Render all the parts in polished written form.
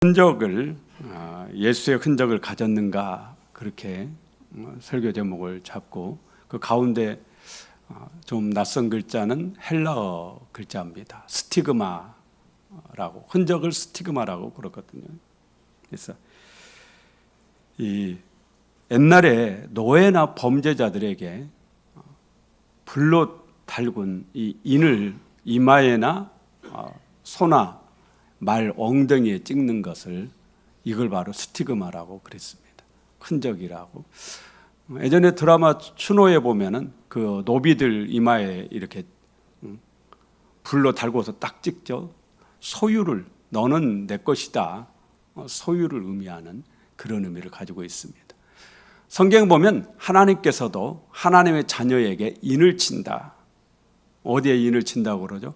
흔적을 예수의 흔적을 가졌는가 그렇게 설교 제목을 잡고 그 가운데 좀 낯선 글자는 헬라어 글자입니다. 스티그마라고 흔적을 스티그마라고 그러거든요. 그래서 이 옛날에 노예나 범죄자들에게 불로 달군 이 인을 이마에나 소나 말 엉덩이에 찍는 것을 이걸 바로 스티그마라고 그랬습니다. 흔적이라고. 예전에 드라마 추노에 보면은 그 노비들 이마에 이렇게 불로 달고서 딱 찍죠. 소유를 너는 내 것이다. 소유를 의미하는 그런 의미를 가지고 있습니다. 성경 보면 하나님께서도 하나님의 자녀에게 인을 친다. 어디에 인을 친다고 그러죠?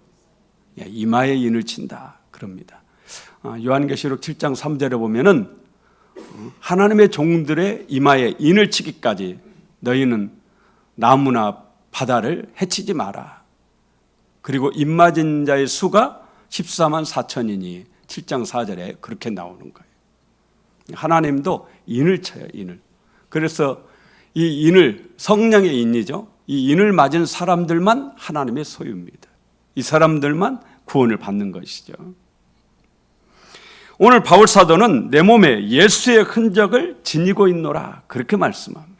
이마에 인을 친다. 그럽니다. 요한계시록 7장 3절에 보면은 하나님의 종들의 이마에 인을 치기까지 너희는 나무나 바다를 해치지 마라. 그리고 입맞은 자의 수가 14만 4천이니 7장 4절에 그렇게 나오는 거예요. 하나님도 인을 쳐요. 인을. 그래서 이 인을 성령의 인이죠. 이 인을 맞은 사람들만 하나님의 소유입니다. 이 사람들만 구원을 받는 것이죠. 오늘 바울 사도는 내 몸에 예수의 흔적을 지니고 있노라 그렇게 말씀합니다.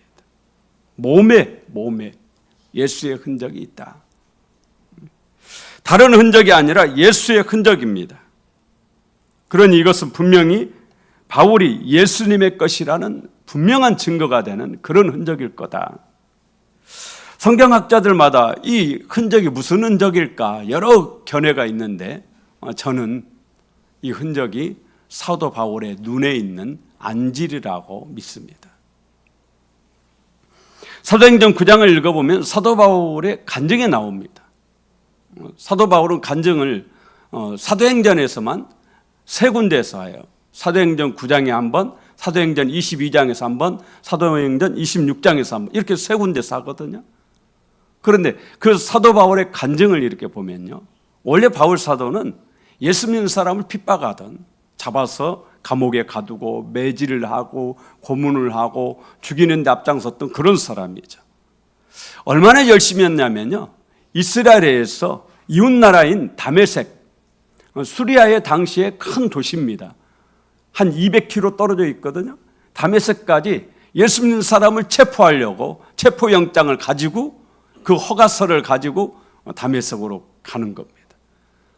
몸에 예수의 흔적이 있다. 다른 흔적이 아니라 예수의 흔적입니다. 그러니 이것은 분명히 바울이 예수님의 것이라는 분명한 증거가 되는 그런 흔적일 거다. 성경학자들마다 이 흔적이 무슨 흔적일까 여러 견해가 있는데 저는 이 흔적이 사도 바울의 눈에 있는 안질이라고 믿습니다. 사도행전 9장을 읽어보면 사도 바울의 간증이 나옵니다. 사도 바울은 간증을 사도행전에서만 세 군데에서 해요. 사도행전 9장에 한 번, 사도행전 22장에서 한 번, 사도행전 26장에서 한 번 이렇게 세 군데서 하거든요. 그런데 그 사도 바울의 간증을 이렇게 보면요. 원래 바울 사도는 예수 믿는 사람을 핍박하던 잡아서 감옥에 가두고 매질을 하고 고문을 하고 죽이는 데 앞장섰던 그런 사람이죠. 얼마나 열심히 했냐면요. 이스라엘에서 이웃나라인 다메섹, 수리아의 당시의 큰 도시입니다. 한 200km 떨어져 있거든요. 다메섹까지 예수 믿는 사람을 체포하려고 체포영장을 가지고 그 허가서를 가지고 다메섹으로 가는 겁니다.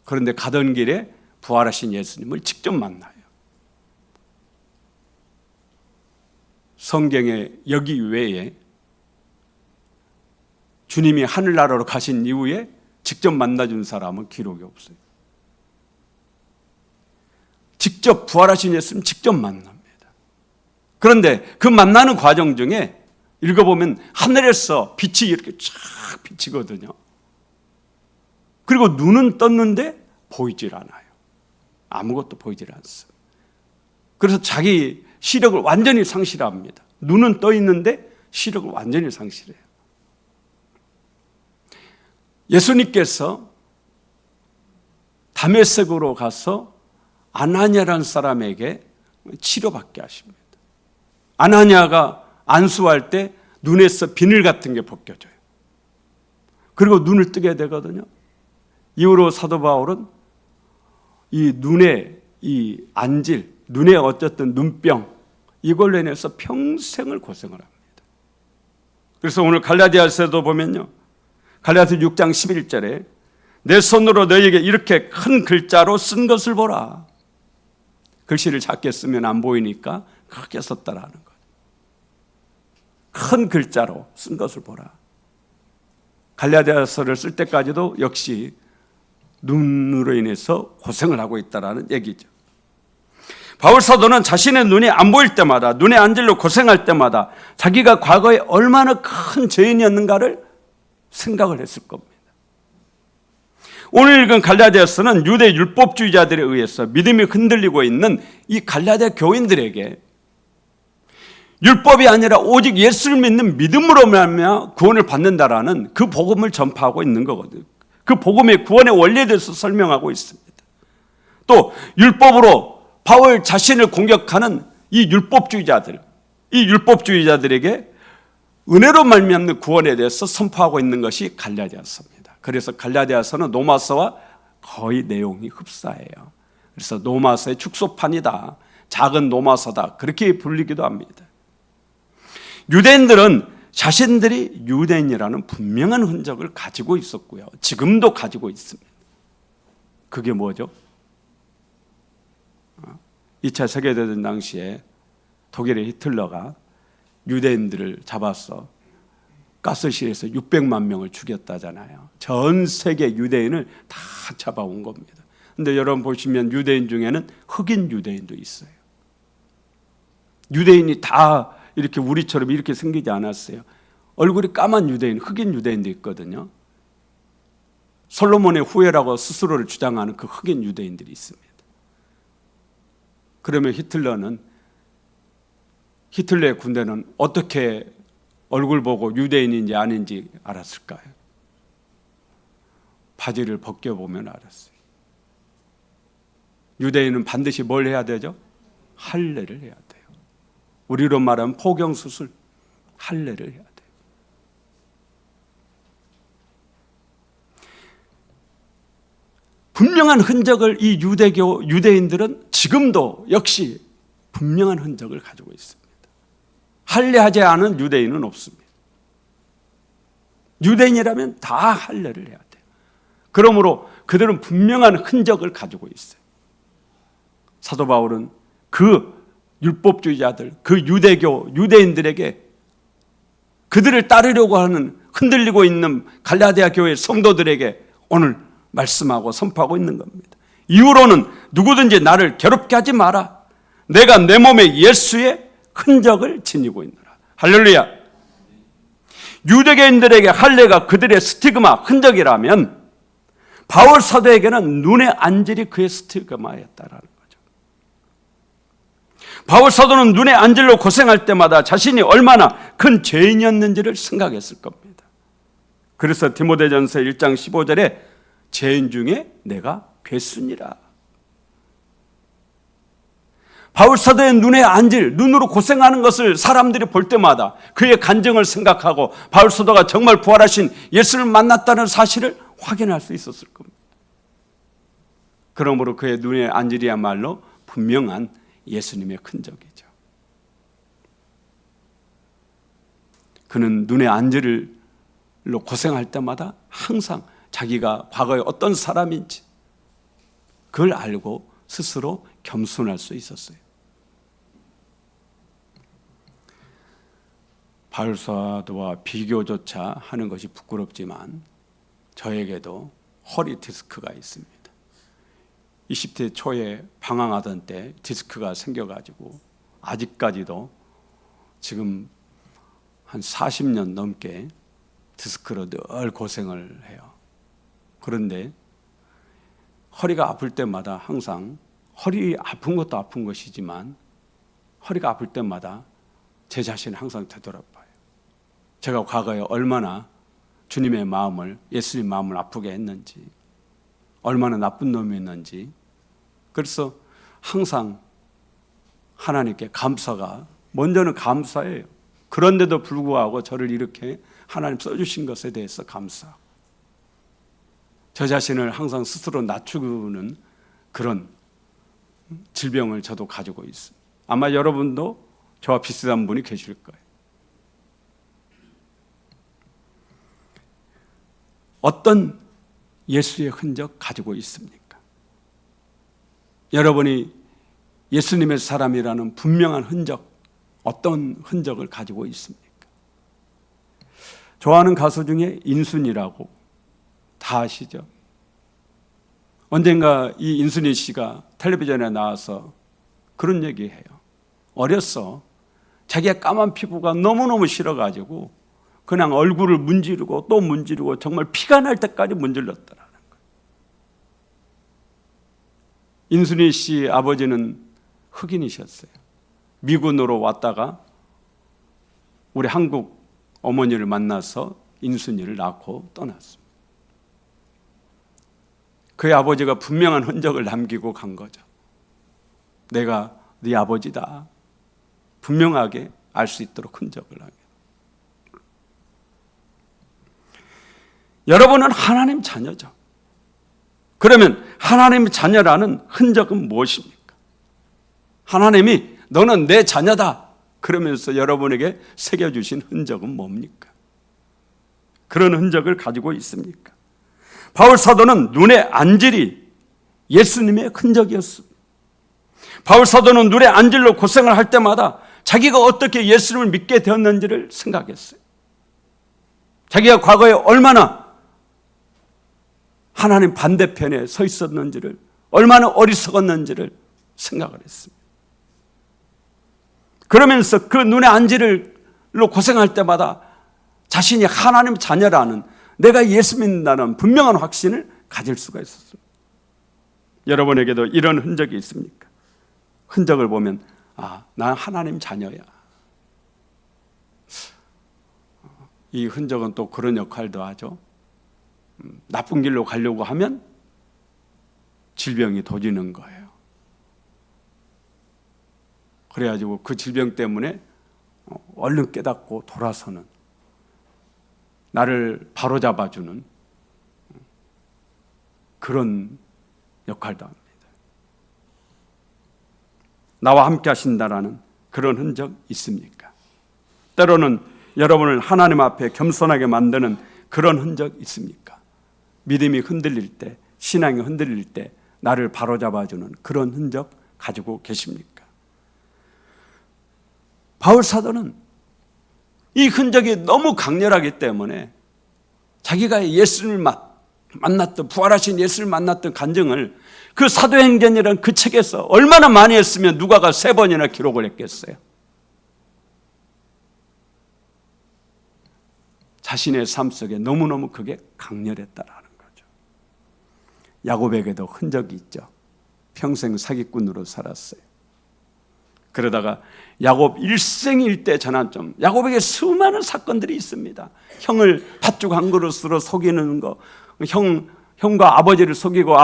그런데 가던 길에 부활하신 예수님을 직접 만나요. 성경에 여기 외에 주님이 하늘나라로 가신 이후에 직접 만나준 사람은 기록이 없어요. 직접 부활하신 예수님 직접 만납니다. 그런데 그 만나는 과정 중에 읽어보면 하늘에서 빛이 이렇게 쫙 비치거든요. 그리고 눈은 떴는데 보이질 않아요. 아무것도 보이질 않습니다. 그래서 자기 시력을 완전히 상실합니다. 눈은 떠 있는데 시력을 완전히 상실해요. 예수님께서 다메섹으로 가서 아나니아라는 사람에게 치료받게 하십니다. 아나니아가 안수할 때 눈에서 비늘 같은 게 벗겨져요. 그리고 눈을 뜨게 되거든요. 이후로 사도 바울은 이 눈에 이 안질, 눈에 어쨌든 눈병 이걸로 인해서 평생을 고생을 합니다. 그래서 오늘 갈라디아서도 보면요. 갈라디아 6장 11절에 내 손으로 너희에게 이렇게 큰 글자로 쓴 것을 보라. 글씨를 작게 쓰면 안 보이니까 크게 썼다라는 거예요. 큰 글자로 쓴 것을 보라. 갈라디아서를 쓸 때까지도 역시 눈으로 인해서 고생을 하고 있다는 얘기죠. 바울 사도는 자신의 눈이 안 보일 때마다 눈의 안질로 고생할 때마다 자기가 과거에 얼마나 큰 죄인이었는가를 생각을 했을 겁니다. 오늘 읽은 갈라디아서는 유대 율법주의자들에 의해서 믿음이 흔들리고 있는 이 갈라디아 교인들에게 율법이 아니라 오직 예수를 믿는 믿음으로 말미암아 구원을 받는다라는 그 복음을 전파하고 있는 거거든요. 그 복음의 구원의 원리에 대해서 설명하고 있습니다. 또 율법으로 바울 자신을 공격하는 이 율법주의자들에게 은혜로 말미암는 구원에 대해서 선포하고 있는 것이 갈라디아서입니다. 그래서 갈라디아서는 로마서와 거의 내용이 흡사해요. 그래서 로마서의 축소판이다, 작은 로마서다, 그렇게 불리기도 합니다. 유대인들은 자신들이 유대인이라는 분명한 흔적을 가지고 있었고요, 지금도 가지고 있습니다. 그게 뭐죠? 2차 세계대전 당시에 독일의 히틀러가 유대인들을 잡아서 가스실에서 600만 명을 죽였다잖아요. 전 세계 유대인을 다 잡아온 겁니다. 근데 여러분 보시면 유대인 중에는 흑인 유대인도 있어요. 유대인이 다 이렇게 우리처럼 이렇게 생기지 않았어요. 얼굴이 까만 유대인, 흑인 유대인도 있거든요. 솔로몬의 후예라고 스스로를 주장하는 그 흑인 유대인들이 있습니다. 그러면 히틀러의 군대는 어떻게 얼굴 보고 유대인인지 아닌지 알았을까요? 바지를 벗겨보면 알았어요. 유대인은 반드시 뭘 해야 되죠? 할례를 해야 돼요. 우리로 말하면 포경수술, 할례를 해야 돼요. 분명한 흔적을 이 유대인들은 지금도 역시 분명한 흔적을 가지고 있습니다. 할례하지 않은 유대인은 없습니다. 유대인이라면 다 할례를 해야 돼요. 그러므로 그들은 분명한 흔적을 가지고 있어요. 사도 바울은 그 율법주의자들, 그 유대인들에게 그들을 따르려고 하는 흔들리고 있는 갈라디아 교회 성도들에게 오늘 말씀하고 선포하고 있는 겁니다. 이후로는 누구든지 나를 괴롭게 하지 마라. 내가 내 몸에 예수의 흔적을 지니고 있노라. 할렐루야. 유대인들에게 할례가 그들의 스티그마, 흔적이라면 바울 사도에게는 눈의 안질이 그의 스티그마였다라는 거죠. 바울 사도는 눈의 안질로 고생할 때마다 자신이 얼마나 큰 죄인이었는지를 생각했을 겁니다. 그래서 디모데전서 1장 15절에 죄인 중에 내가 괴순이라. 바울 사도의 눈에 안질, 눈으로 고생하는 것을 사람들이 볼 때마다 그의 간증을 생각하고 바울 사도가 정말 부활하신 예수를 만났다는 사실을 확인할 수 있었을 겁니다. 그러므로 그의 눈의 안질이야말로 분명한 예수님의 흔적이죠. 그는 눈의 안질로 고생할 때마다 항상 자기가 과거에 어떤 사람인지 그걸 알고 스스로 겸손할 수 있었어요. 바울 사도와 비교조차 하는 것이 부끄럽지만 저에게도 허리 디스크가 있습니다. 20대 초에 방황하던 때 디스크가 생겨가지고 아직까지도 지금 한 40년 넘게 디스크로 늘 고생을 해요. 그런데 허리가 아플 때마다 항상 허리 아픈 것도 아픈 것이지만 허리가 아플 때마다 제 자신을 항상 되돌아봐요. 제가 과거에 얼마나 주님의 마음을, 예수님 마음을 아프게 했는지, 얼마나 나쁜 놈이었는지. 그래서 항상 하나님께 감사가 먼저는 감사해요. 그런데도 불구하고 저를 이렇게 하나님 써주신 것에 대해서 감사하고 저 자신을 항상 스스로 낮추는 그런 질병을 저도 가지고 있습니다. 아마 여러분도 저와 비슷한 분이 계실 거예요. 어떤 예수의 흔적 가지고 있습니까? 여러분이 예수님의 사람이라는 분명한 흔적, 어떤 흔적을 가지고 있습니까? 좋아하는 가수 중에 인순이라고 다 아시죠? 언젠가 이 인순이 씨가 텔레비전에 나와서 그런 얘기해요. 어렸어. 자기가 까만 피부가 너무너무 싫어가지고 그냥 얼굴을 문지르고 또 문지르고 정말 피가 날 때까지 문질렀더라는 거예요. 인순이 씨 아버지는 흑인이셨어요. 미군으로 왔다가 우리 한국 어머니를 만나서 인순이를 낳고 떠났습니다. 그의 아버지가 분명한 흔적을 남기고 간 거죠. 내가 네 아버지다 분명하게 알 수 있도록 흔적을 하게. 여러분은 하나님 자녀죠. 그러면 하나님 자녀라는 흔적은 무엇입니까? 하나님이 너는 내 자녀다 그러면서 여러분에게 새겨주신 흔적은 뭡니까? 그런 흔적을 가지고 있습니까? 바울 사도는 눈의 안질이 예수님의 흔적이었습니다. 바울 사도는 눈의 안질로 고생을 할 때마다 자기가 어떻게 예수님을 믿게 되었는지를 생각했어요. 자기가 과거에 얼마나 하나님 반대편에 서 있었는지를, 얼마나 어리석었는지를 생각을 했습니다. 그러면서 그 눈의 안질로 고생할 때마다 자신이 하나님 자녀라는, 내가 예수 믿는다는 분명한 확신을 가질 수가 있었습니다. 여러분에게도 이런 흔적이 있습니까? 흔적을 보면 난 하나님 자녀야. 이 흔적은 또 그런 역할도 하죠. 나쁜 길로 가려고 하면 질병이 도지는 거예요. 그래가지고 그 질병 때문에 얼른 깨닫고 돌아서는, 나를 바로잡아주는 그런 역할도 합니다. 나와 함께 하신다라는 그런 흔적 있습니까? 때로는 여러분을 하나님 앞에 겸손하게 만드는 그런 흔적 있습니까? 믿음이 흔들릴 때, 신앙이 흔들릴 때 나를 바로잡아주는 그런 흔적 가지고 계십니까? 바울 사도는 이 흔적이 너무 강렬하기 때문에 자기가 예수를 만났던, 부활하신 예수를 만났던 간증을 그 사도행전이라는 그 책에서 얼마나 많이 했으면 누가가 3번이나 기록을 했겠어요. 자신의 삶 속에 너무너무 그게 강렬했다라는 거죠. 야곱에게도 흔적이 있죠. 평생 사기꾼으로 살았어요. 그러다가 야곱 일생일 때 전환점, 야곱에게 수많은 사건들이 있습니다. 형을 팥죽 한 그릇으로 속이는 거, 형과 아버지를 속이고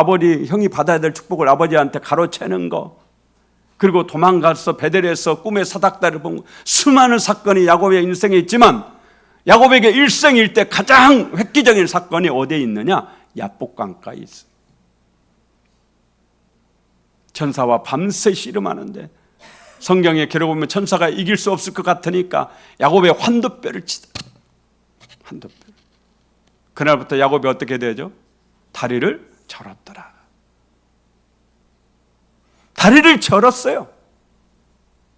형이 받아야 될 축복을 아버지한테 가로채는 거, 그리고 도망가서 베델에서 꿈의 사닥다리를 본 거, 수많은 사건이 야곱의 인생에 있지만 야곱에게 일생일 때 가장 획기적인 사건이 어디에 있느냐? 야복강가에 있어요. 천사와 밤새 씨름하는데 성경에 기록보면 천사가 이길 수 없을 것 같으니까 야곱의 환도뼈를 치다. 환도뼈. 그날부터 야곱이 어떻게 되죠? 다리를 절었더라. 다리를 절었어요.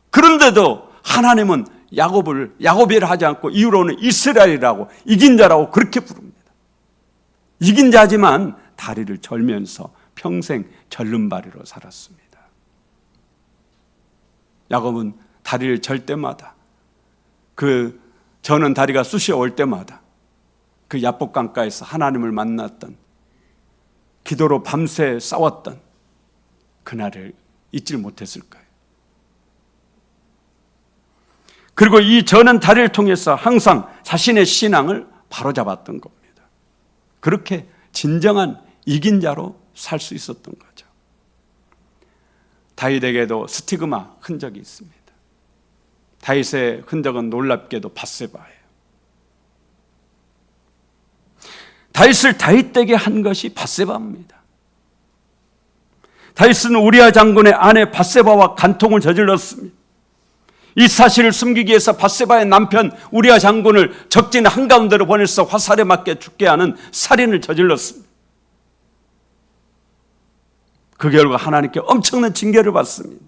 그런데도 하나님은 야곱이라 하지 않고 이후로는 이스라엘이라고, 이긴 자라고 그렇게 부릅니다. 이긴 자지만 다리를 절면서 평생 절름발이로 살았습니다. 야곱은 다리를 절 때마다, 그 저는 다리가 쑤시어 올 때마다 그 야복강가에서 하나님을 만났던, 기도로 밤새 싸웠던 그날을 잊질 못했을 거예요. 그리고 이 저는 다리를 통해서 항상 자신의 신앙을 바로잡았던 겁니다. 그렇게 진정한 이긴 자로 살 수 있었던 거죠. 다윗에게도 스티그마 흔적이 있습니다. 다윗의 흔적은 놀랍게도 밧세바예요. 다윗을 다윗되게 한 것이 밧세바입니다. 다윗은 우리아 장군의 아내 밧세바와 간통을 저질렀습니다. 이 사실을 숨기기 위해서 밧세바의 남편 우리아 장군을 적진 한가운데로 보내서 화살에 맞게 죽게 하는 살인을 저질렀습니다. 그 결과 하나님께 엄청난 징계를 받습니다.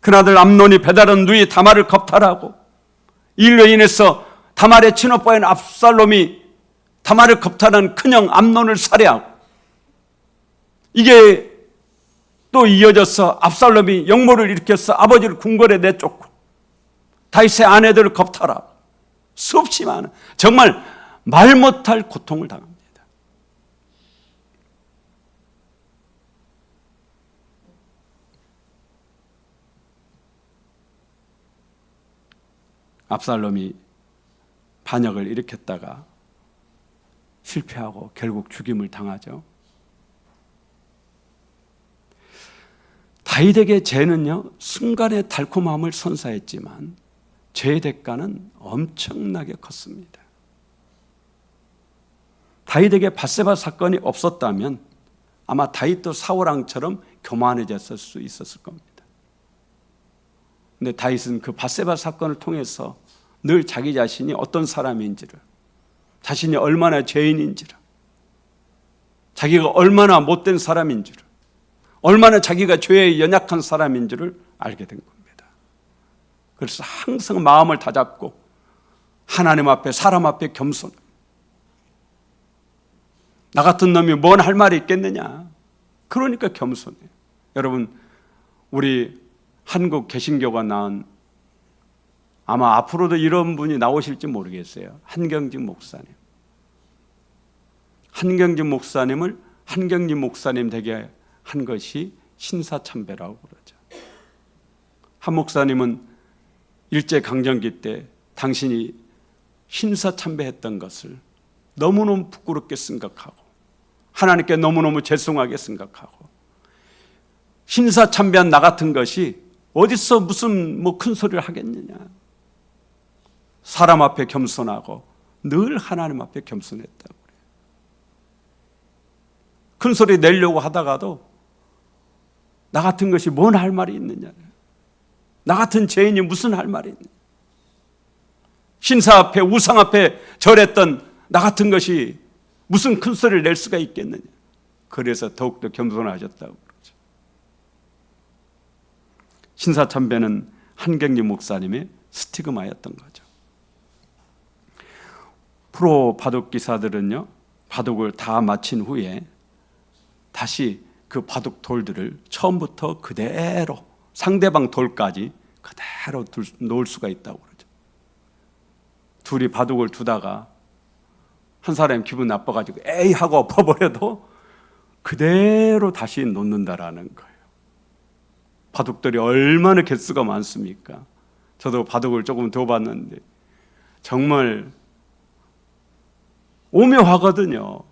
큰아들 암논이 배다른 누이 다말을 겁탈하고, 이 일로 인해서 다말의 친오빠인 압살롬이 다말을 겁탈한 큰형 암논을 살해하고, 이게 또 이어져서 압살롬이 역모를 일으켜서 아버지를 궁궐에 내쫓고 다윗의 아내들을 겁탈하고, 수없이 많은, 정말 말 못할 고통을 당합니다. 압살롬이 반역을 일으켰다가 실패하고 결국 죽임을 당하죠. 다윗에게 죄는요 순간의 달콤함을 선사했지만 죄의 대가는 엄청나게 컸습니다. 다윗에게 밧세바 사건이 없었다면 아마 다윗도 사울왕처럼 교만해졌을 수 있었을 겁니다. 근데 다윗은 그 밧세바 사건을 통해서 늘 자기 자신이 어떤 사람인지를, 자신이 얼마나 죄인인지를, 자기가 얼마나 못된 사람인지를, 얼마나 자기가 죄에 연약한 사람인지를 알게 된 겁니다. 그래서 항상 마음을 다잡고 하나님 앞에, 사람 앞에 겸손. 나 같은 놈이 뭔 할 말이 있겠느냐. 그러니까 겸손해요. 여러분, 우리 한국 개신교가 낳은, 아마 앞으로도 이런 분이 나오실지 모르겠어요. 한경진 목사님. 한경진 목사님을 한경진 목사님 되게 한 것이 신사참배라고 그러죠. 한 목사님은 일제강점기 때 당신이 신사참배했던 것을 너무너무 부끄럽게 생각하고 하나님께 너무너무 죄송하게 생각하고, 신사참배한 나 같은 것이 어디서 무슨 큰 소리를 하겠느냐. 사람 앞에 겸손하고 늘 하나님 앞에 겸손했다고 그래요. 큰 소리 내려고 하다가도 나 같은 것이 뭔 할 말이 있느냐. 나 같은 죄인이 무슨 할 말이 있느냐. 신사 앞에, 우상 앞에 절했던 나 같은 것이 무슨 큰 소리를 낼 수가 있겠느냐. 그래서 더욱더 겸손하셨다고 그러죠. 신사참배는 한경진 목사님의 스티그마였던 거죠. 프로 바둑 기사들은요, 바둑을 다 마친 후에 다시 그 바둑 돌들을 처음부터 그대로 상대방 돌까지 그대로 놓을 수가 있다고 그러죠. 둘이 바둑을 두다가 한 사람이 기분 나빠가지고 에이 하고 엎어버려도 그대로 다시 놓는다라는 거예요. 바둑돌이 얼마나 개수가 많습니까? 저도 바둑을 조금 둬봤는데 정말 오묘하거든요.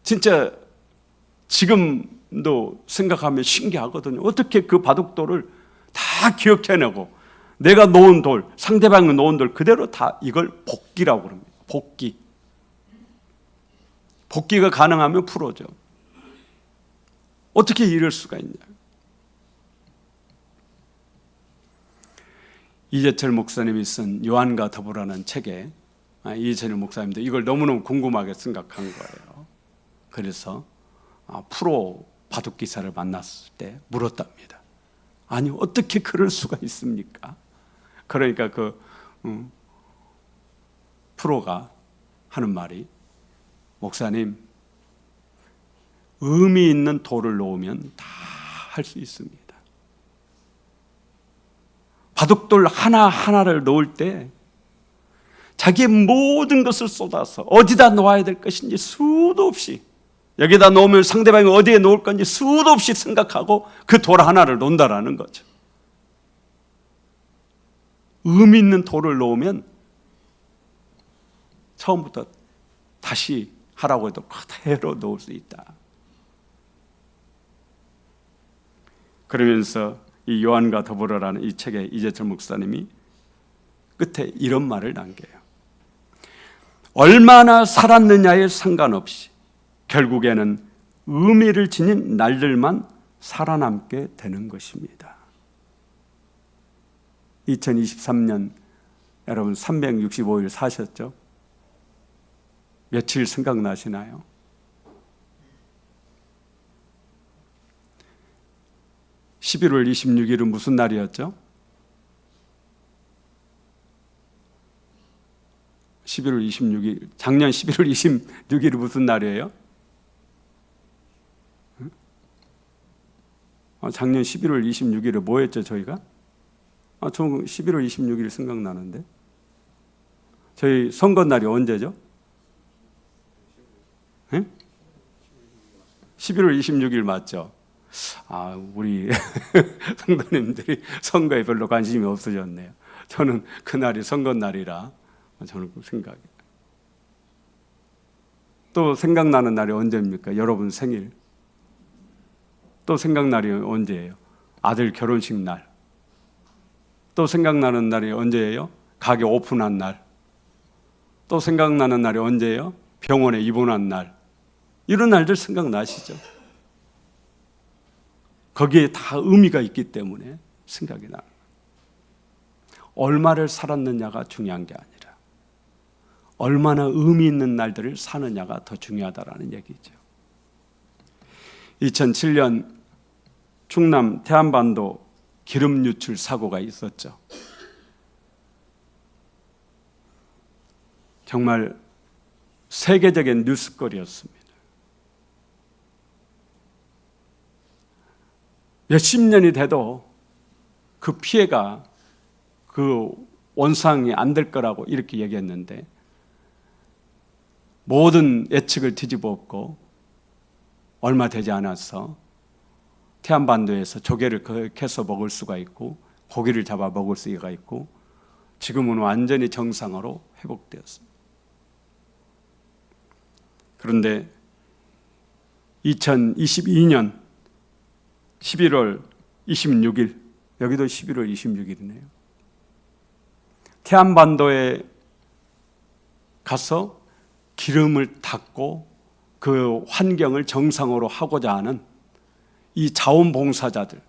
진짜 지금도 생각하면 신기하거든요. 어떻게 그 바둑돌을 다 기억해내고 내가 놓은 돌, 상대방이 놓은 돌 그대로 다 이걸 복기라고 그럽니다. 복기. 복기가 가능하면 프로죠. 어떻게 이럴 수가 있냐. 이재철 목사님이 쓴 요한과 더불어라는 책에 이재철 목사님도 이걸 너무너무 궁금하게 생각한 거예요. 그래서 프로 바둑 기사를 만났을 때 물었답니다. 아니 어떻게 그럴 수가 있습니까? 그러니까 프로가 하는 말이, 목사님, 의미 있는 돌을 놓으면 다 할 수 있습니다. 바둑돌 하나하나를 놓을 때 자기의 모든 것을 쏟아서 어디다 놓아야 될 것인지 수도 없이, 여기다 놓으면 상대방이 어디에 놓을 건지 수도 없이 생각하고 그 돌 하나를 놓는다라는 거죠. 의미 있는 돌을 놓으면 처음부터 다시 하라고 해도 그대로 놓을 수 있다. 그러면서 이 요한과 더불어라는 이 책에 이재철 목사님이 끝에 이런 말을 남겨요. 얼마나 살았느냐에 상관없이 결국에는 의미를 지닌 날들만 살아남게 되는 것입니다. 2023년 여러분 365일 사셨죠? 며칠 생각나시나요? 11월 26일은 무슨 날이었죠? 11월 26일, 작년 11월 26일이 무슨 날이에요? 작년 11월 26일에 뭐 했죠, 저희가? 저 11월 26일 생각나는데. 저희 선거날이 언제죠? 11월 26일 맞죠? 우리 성도님들이 선거에 별로 관심이 없으셨네요. 저는 그날이 선거날이라 저는 그 생각이. 또 생각나는 날이 언제입니까? 여러분 생일. 또 생각날이 언제예요? 아들 결혼식 날. 또 생각나는 날이 언제예요? 가게 오픈한 날. 또 생각나는 날이 언제예요? 병원에 입원한 날. 이런 날들 생각나시죠? 거기에 다 의미가 있기 때문에 생각이 나는 거예요. 얼마를 살았느냐가 중요한 게 아니라 얼마나 의미 있는 날들을 사느냐가 더 중요하다라는 얘기죠. 2007년 충남 태안반도 기름 유출 사고가 있었죠. 정말 세계적인 뉴스거리였습니다. 몇십 년이 돼도 그 피해가 그 원상이 안 될 거라고 이렇게 얘기했는데 모든 예측을 뒤집어 엎고 얼마 되지 않아서 태안반도에서 조개를 캐서 먹을 수가 있고 고기를 잡아 먹을 수가 있고 지금은 완전히 정상으로 회복되었습니다. 그런데 2022년 11월 26일, 여기도 11월 26일이네요. 태안반도에 가서 기름을 닦고 그 환경을 정상으로 하고자 하는 이 자원봉사자들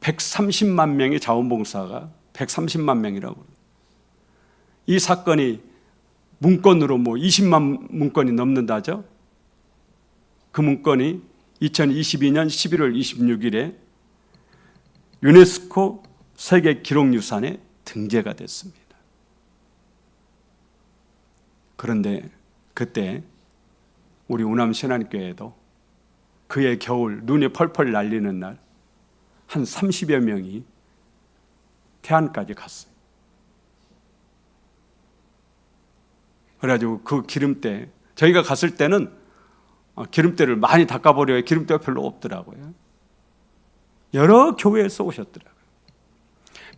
130만 명의 자원봉사가 130만 명이라고 그래요. 이 사건이 문건으로 20만 문건이 넘는다죠. 그 문건이 2022년 11월 26일에 유네스코 세계 기록유산에 등재가 됐습니다. 그런데 그때 우리 우남 신안교회도 그의 겨울 눈이 펄펄 날리는 날 한 30여 명이 태안까지 갔어요. 그래가지고 그 기름때 저희가 갔을 때는 기름때를 많이 닦아버려야 기름때가 별로 없더라고요. 여러 교회에서 오셨더라고요.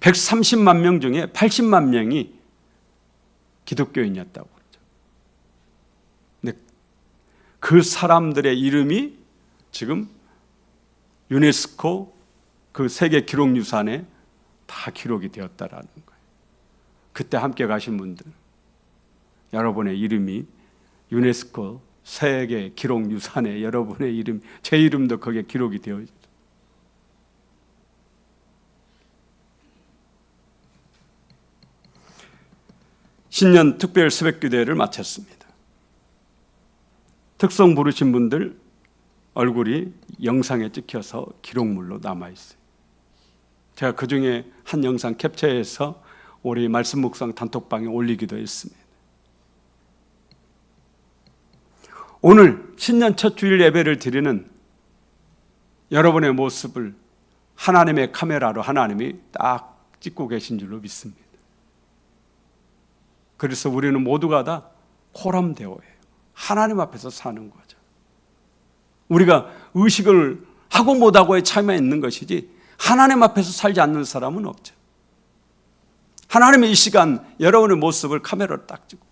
130만 명 중에 80만 명이 기독교인이었다고 그러죠. 근데 그 사람들의 이름이 지금 유네스코 그 세계 기록유산에 다 기록이 되었다라는 거예요. 그때 함께 가신 분들, 여러분의 이름이 유네스코 세계 기록유산에 여러분의 이름, 제 이름도 거기에 기록이 되어 있죠. 신년 특별 새벽기도회를 마쳤습니다. 특성 부르신 분들 얼굴이 영상에 찍혀서 기록물로 남아있어요. 제가 그 중에 한 영상 캡처해서 우리 말씀 묵상 단톡방에 올리기도 했습니다. 오늘 신년 첫 주일 예배를 드리는 여러분의 모습을 하나님의 카메라로 하나님이 딱 찍고 계신 줄로 믿습니다. 그래서 우리는 모두가 다 코람데오예요. 하나님 앞에서 사는 거죠. 우리가 의식을 하고 못하고의 차이만 있는 것이지 하나님 앞에서 살지 않는 사람은 없죠. 하나님의 이 시간 여러분의 모습을 카메라로 딱 찍고,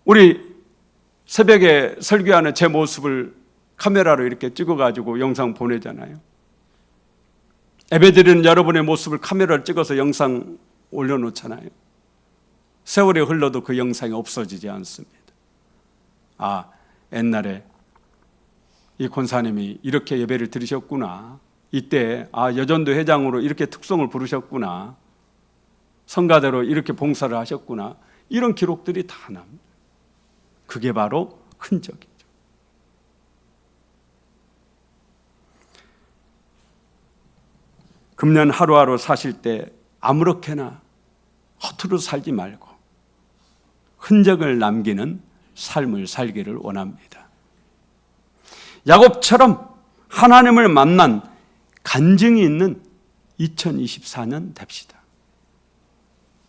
우리 새벽에 설교하는 제 모습을 카메라로 이렇게 찍어가지고 영상 보내잖아요. 예배드리는 여러분의 모습을 카메라로 찍어서 영상 올려놓잖아요. 세월이 흘러도 그 영상이 없어지지 않습니다. 아, 옛날에 이 권사님이 이렇게 예배를 드리셨구나. 이때 여전도 회장으로 이렇게 특성을 부르셨구나. 성가대로 이렇게 봉사를 하셨구나. 이런 기록들이 다 납니다. 그게 바로 흔적이죠. 금년 하루하루 사실 때 아무렇게나 허투루 살지 말고 흔적을 남기는 삶을 살기를 원합니다. 야곱처럼 하나님을 만난 간증이 있는 2024년 됩시다.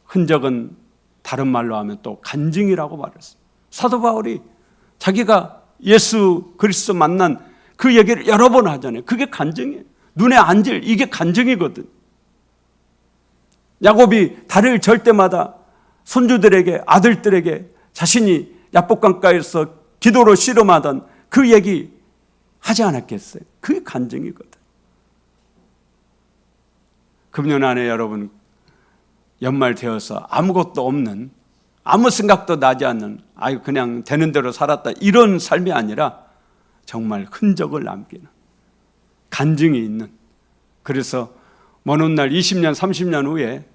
흔적은 다른 말로 하면 또 간증이라고 말했습니다. 사도 바울이 자기가 예수 그리스도 만난 그 얘기를 여러 번 하잖아요. 그게 간증이에요. 눈에 안질 이게 간증이거든. 야곱이 다리를 절 때마다 손주들에게 아들들에게 자신이 야복강가에서 기도로 씨름하던 그 얘기 하지 않았겠어요? 그게 간증이거든. 금년 안에 여러분 연말 되어서 아무것도 없는, 아무 생각도 나지 않는, 아유 그냥 되는 대로 살았다, 이런 삶이 아니라 정말 흔적을 남기는, 간증이 있는, 그래서 먼 훗날 20년 30년 후에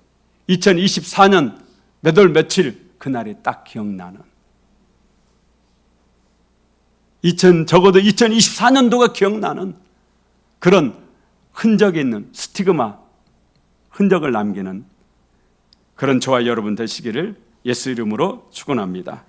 2024년 몇 월 며칠 그날이 딱 기억나는, 적어도 2024년도가 기억나는 그런 흔적이 있는, 스티그마, 흔적을 남기는 그런 저와 여러분 되시기를 예수 이름으로 축원합니다.